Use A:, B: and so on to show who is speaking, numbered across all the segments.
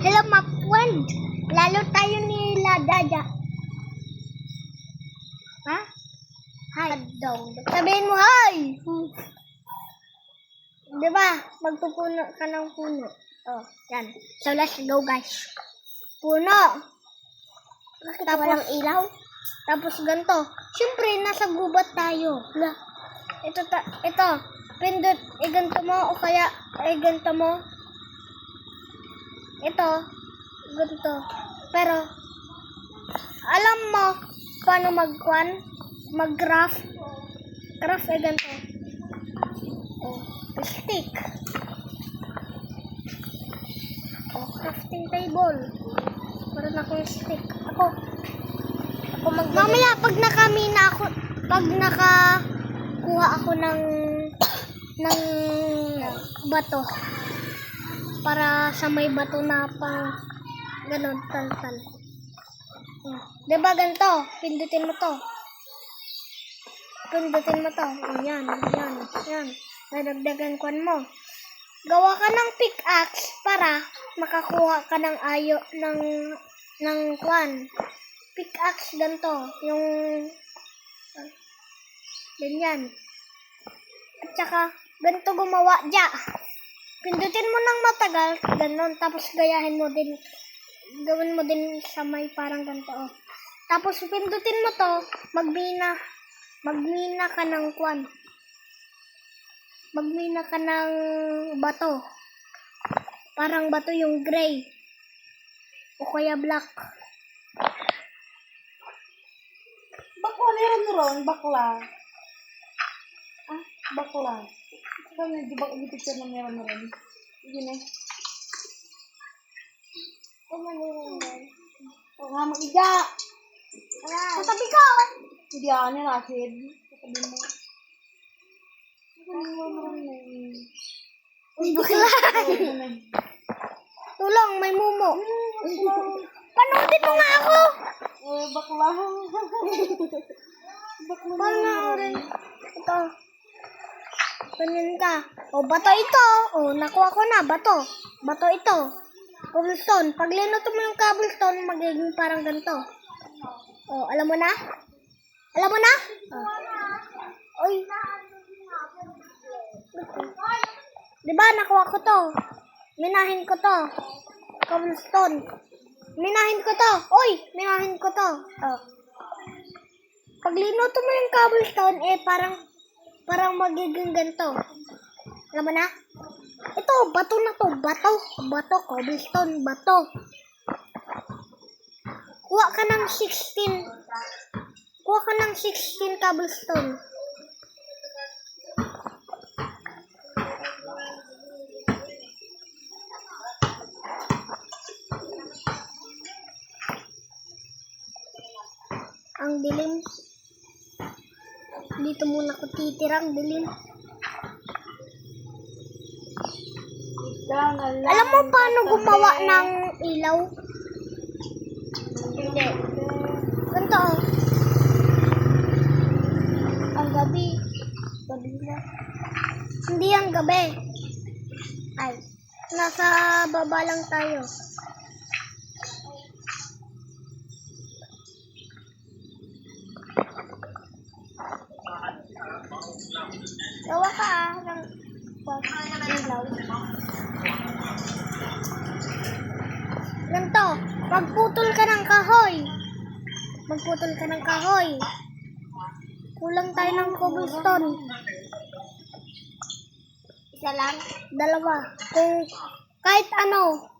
A: Hello, my friend. Lalo tayo ni Ladada. Ha? Hi. Sabihin mo, hi! Diba? Magpupuno ka ng puno. Oh, yan. So, let's go, guys. Puno. Tapos, walang ilaw. Tapos, ganito. Siyempre, nasa gubat tayo. Ito. Pindot, ganito mo, o kaya, ganito mo. Ito, ganito. Pero, alam mo, paano mag-graph? Graph, ganito. Oh, stick. Oh, crafting table. Meron akong stick. Mamaya, pag nakakuha ako ng bato. Para sa may bato na pang ganon, tal. Diba ganito? Pindutin mo to. Yan. Nadagdagan kwan mo. Gawa ka ng pickaxe para makakuha ka ng ng kwan. Pickaxe ganito. Yung ganyan. At saka ganito gumawa dya. Pindutin mo ng matagal, ganon. Tapos gawin mo din sa may parang ganito. Oh. Tapos pindutin mo to, magmina ka ng kwan. Magmina ka ng bato. Parang bato yung gray. O kaya black.
B: Bakla meron ron, bakla. Ah, bakla. Kaya di ba yung picture na meron ron? Yun eh. O nga mag-iga.
A: Sasabi ka, oh.
B: Hindi ako niya nakid. Sasabi mo. Sasabi mo naman eh.
A: Uy, bakla. Tulong, may mumo. Panoodin mo nga ako.
B: Bakla.
A: Panoorin. Ito. Ganyan ka. O, bato ito. O, nakuha ko na. Bato ito. Cobblestone. Pag linuto mo yung cobblestone, magiging parang ganito. O, alam mo na? O. Uy. Diba, nakuha ko to. Minahin ko to. Cobblestone. Minahin ko to. O. Pag linuto mo yung cobblestone, parang magiging ganito. Alam mo na? Ito, bato na to. Bato, cobblestone, bato. Kuha ka ng 16 cobblestone. Ang dilim. Dito muna ako titirang dilim. Alam mo paano gumawa ng ilaw? Hindi. Ganito, oh. Ang gabi. Gabi na. Hindi ang gabi. Ay. Nasa baba lang tayo. Gawa ka ng ilaw. Ganito, magputol ka ng kahoy. Kulang tayo ng cobblestone. Isa lang? Dalawa. Kung kahit ano.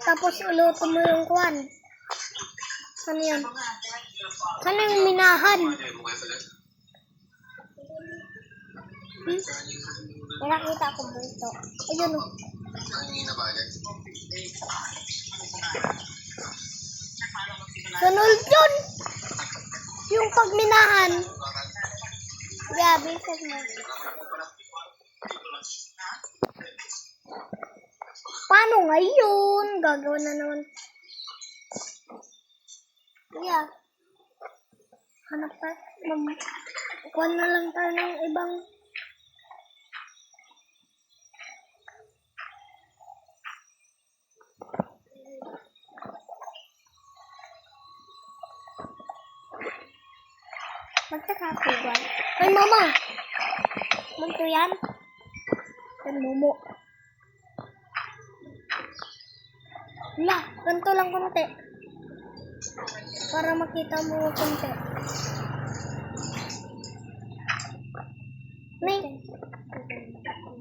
A: Tapos iluto mo yung kwan. Ano yan? Sana yung minahan. May nakita ko dito. Ayun o. Sunod yun! Yung pagminahan. Grabe, sir mo. Paano ngayon? Gagawin na naman. Yeah. Hanap tayo. Kuha na lang tayo ng ibang Magkakakugan. Ay, mama! Munto yan? Yan, momo. Wala, ganito lang konti. Para makita mo konti. May,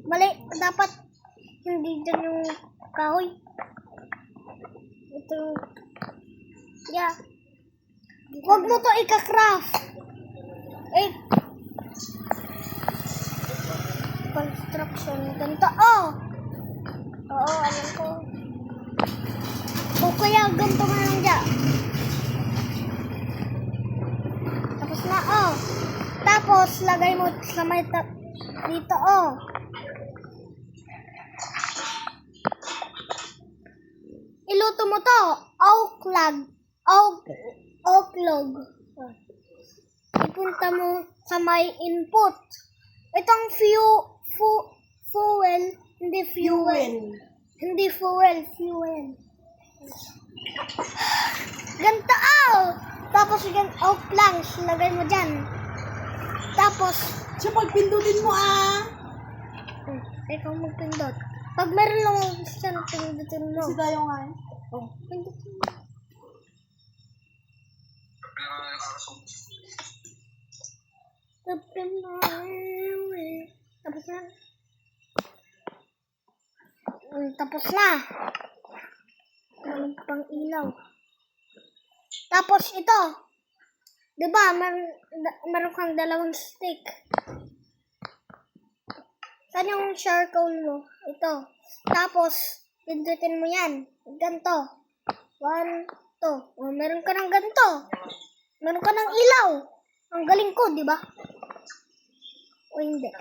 A: mali, dapat hindi dyan yung kahoy. Ito, yeah. Huwag mo to ika-craft. Eh, construction, ganito. Oh! Oo, alam ko. O kaya, ganito nga lang dyan. Tapos na, oh. Tapos, lagay mo sa may dito, oh. Iluto mo to. Oak log. Ipunta mo sa may input. Itong fuel, hindi fuel. Hindi fuel. Ganito, oh. Tapos, oak planks, lagay mo dyan. Tapos,
B: So, pagpindutin mo
A: ikaw magpindot. Pag meron lang gusto na pindutin mo.
B: Kasi tayo nga
A: Oh, pindutin mo. Tapos na. Tapos na. Walang pang ilaw. Tapos ito. Diba, meron kang dalawang stick. Saan yung charcoal mo? Ito. Tapos, pindutin mo yan. Ganto. 1, 2. O, meron ka ng ganto. Meron ka ng ilaw. Ang galing ko, di ba? O hindi.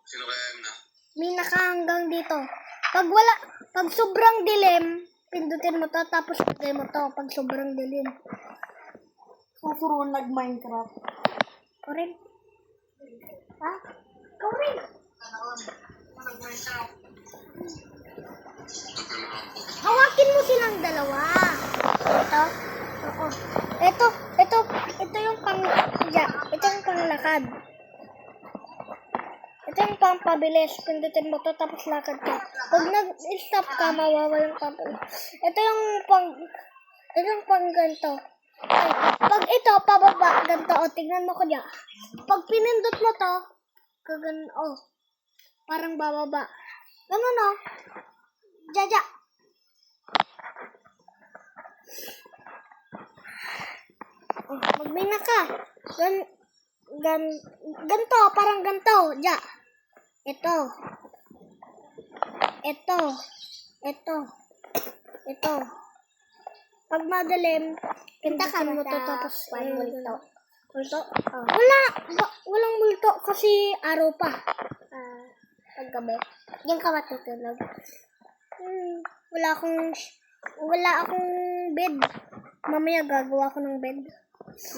C: Sino kaya yun na?
A: May nakahanggang dito. Pag sobrang dilim, pindutin mo to, tapos lagay mo to. Pag sobrang dilim.
B: susuruan nag-Minecraft.
A: Ikaw rin. Ha? Ikaw rin. Hawakin mo silang dalawa. Ito. Oo. Ito yung ito yung panglakad. Ito yung pampabilis. Pindutin mo to, tapos lakad ka. Pag nag-stop ka, mawawalan ka. Ito yung pang ganito. Ay, pag ito, pababa, ganito. O, tignan mo ko dyan. Pag pinindot mo to, parang bababa. Ganun, o. Jaja. Oh, magbina ka. Ganto, parang ganto. Ja. Ito. Pag madalim, pintakan mo to tapos multo. Multo? Oh. Walang multo kasi araw pa. Paggabi. Diyan ka matutulog. Wala akong bed. Mamaya gagawa ko ng bed.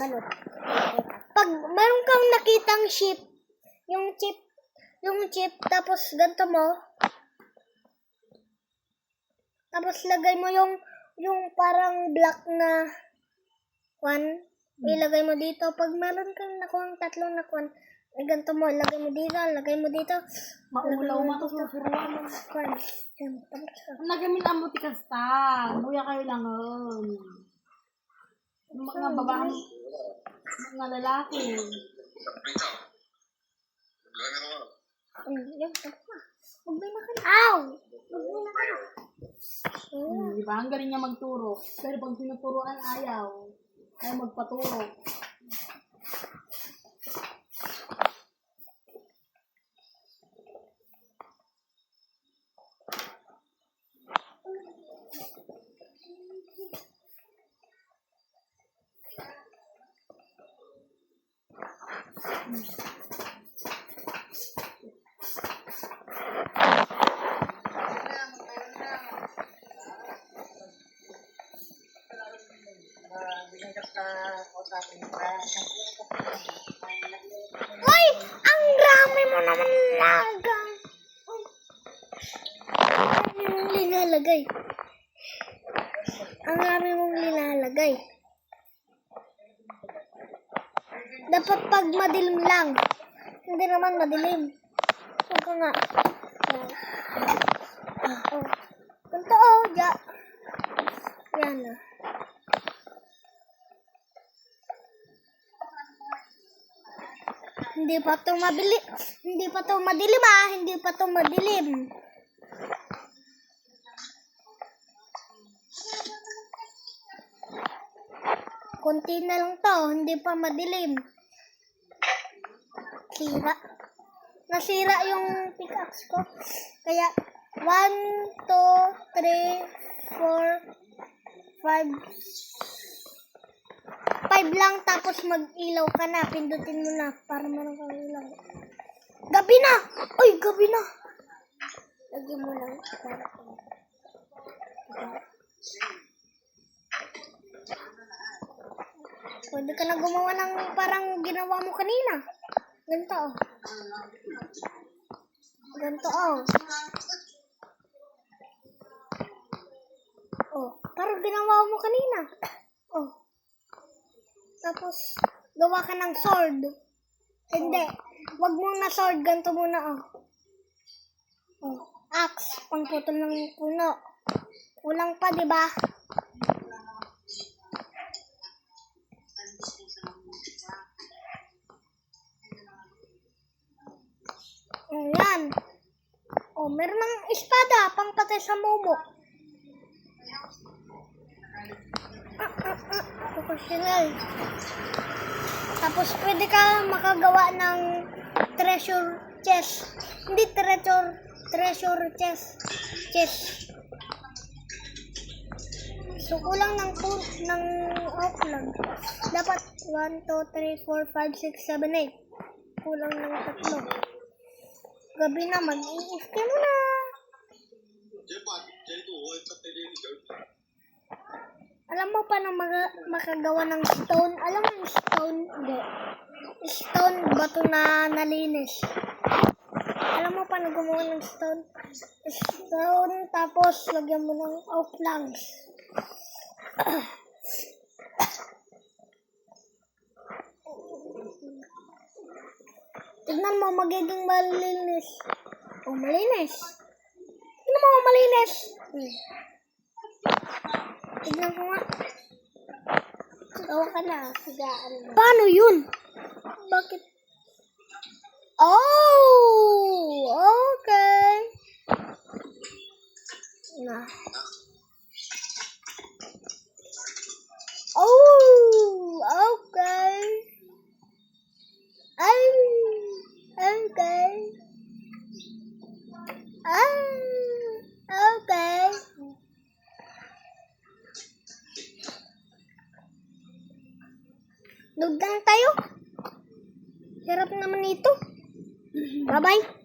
A: Manot. Pag meron kang nakitang chip, yung chip, tapos ganito mo, tapos lagay mo yung parang black na kwan, ilagay mo dito. Pag meron kang nakuhang tatlong na kwan, ganito mo, lagay mo dito.
B: Maulaw matusuruan.
A: Kwan. Yan, tapos ka.
B: Nagamin ang mutikas ta. Buya kayo lang. Mga babae, mga lalaki.
C: Dito. Lagyan mo.
A: Yung tapos na. Magbay na ka na. Ow! Magbay na ka na.
B: Diba? Ang galing niya magturo. Pero pag tinuturuan, ayaw. Ayaw magpaturo.
A: Hoy! Ang dami mo naman lagang. Ang dami mong linalagay. Dapat pag madilim lang. Hindi naman madilim. Huwag ka nga. Oh. Ganito oh, yan ah. Hindi pa to madilim ah. Hindi pa to madilim. Konti na lang to, hindi pa madilim. Nasira yung pickaxe ko. Kaya 1, 2, 3, 4, 5 lang tapos mag-ilaw ka na. Pindutin mo na para meron kang ilaw. Gabi na! Uy, gabi na! Lagyan mo lang. Pwede ka na gumawa ng parang ginawa mo kanina. Ganito oh. Ganito oh. Oh, parang ginawa mo kanina. Oh. Tapos, gawa ka ng sword. Hindi. Wag mo na sword. Ganito muna oh. Oh. Axe. Pangputol ng puno. Kulang pa, di ba? Ayan. Oh, meron ng espada. Pangpatay sa momo. Professional. Tapos, pwede ka makagawa ng treasure chest. Hindi treasure chest. So, kulang ng oak lang. Dapat 1, 2, 3, 4, 5, 6, 7, 8. Kulang ng 3. Gabi na, mag-i-iske mo na. Alam mo pa na makagawa ng stone? Alam mo yung stone? Hindi. Stone, bato na nalinis. Alam mo pa na gumawa ng stone? Stone, tapos lagyan mo ng oak planks. Tignan mo, magiging malinis. Oh, malinis. Tignan mo, malinis. Tignan ko nga. Gawa ka na. Paano yun? Bakit? Oh! Okay. Na. Oh! Okay. Okay. Okay. Dugdang tayo. Hirap naman ito. Bye-bye.